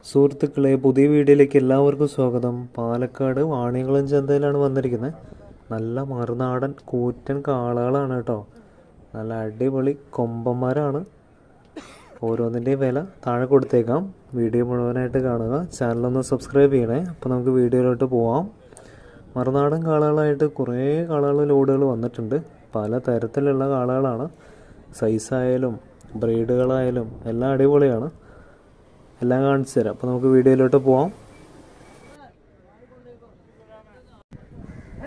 സുഹൃത്തുക്കളെ, പുതിയ വീഡിയോയിലേക്ക് എല്ലാവർക്കും സ്വാഗതം. പാലക്കാട് വാണിയംകുളം ചന്തയിലാണ് വന്നിരിക്കുന്നത്. നല്ല മറുനാടൻ കൂറ്റൻ കാളകളാണ് കേട്ടോ. നല്ല അടിപൊളി കൊമ്പന്മാരാണ്. ഓരോന്നിൻ്റെ വില താഴെ കൊടുത്തേക്കാം. വീഡിയോ മുഴുവനായിട്ട് കാണുക. ചാനലൊന്ന് സബ്സ്ക്രൈബ് ചെയ്യണേ. അപ്പോൾ നമുക്ക് വീഡിയോയിലോട്ട് പോവാം. മറുനാടൻ കാളകളായിട്ട് കുറേ കാളകൾ ലോഡുകൾ വന്നിട്ടുണ്ട്. പല തരത്തിലുള്ള കാളകളാണ്. സൈസായാലും ബ്രീഡുകളായാലും എല്ലാം അടിപൊളിയാണ്. എല്ലാം കാണിച്ചു തരാം. അപ്പോൾ നമുക്ക് വീഡിയോയിലോട്ട് പോവാം.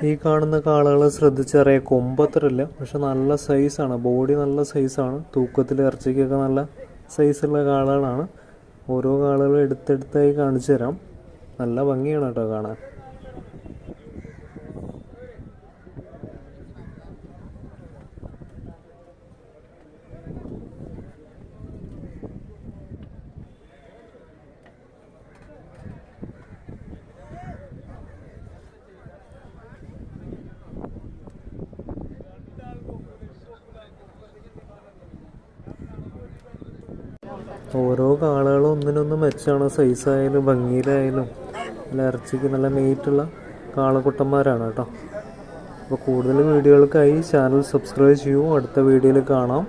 ഈ കാണുന്ന കാളകൾ ശ്രദ്ധിച്ചറിയാം, കൊമ്പത്രയില്ല, പക്ഷെ നല്ല സൈസാണ്. ബോഡി നല്ല സൈസാണ്. തൂക്കത്തിൽ ഇറച്ചിക്കൊക്കെ നല്ല സൈസുള്ള കാളകളാണ്. ഓരോ കാളകളും എടുത്തെടുത്തായി കാണിച്ചു തരാം. നല്ല ഭംഗിയാണ് കേട്ടോ കാണാൻ. ഓരോ കാളകളും ഒന്നിനൊന്നും മെച്ചമാണ്. സൈസായാലും ഭംഗിയിലായാലും നല്ല ഇറച്ചിക്ക് നല്ല മെയ്റ്റുള്ള കാളക്കുട്ടന്മാരാണ് കേട്ടോ. അപ്പോൾ കൂടുതൽ വീഡിയോകൾക്കായി ചാനൽ സബ്സ്ക്രൈബ് ചെയ്യൂ. അടുത്ത വീഡിയോയിൽ കാണാം.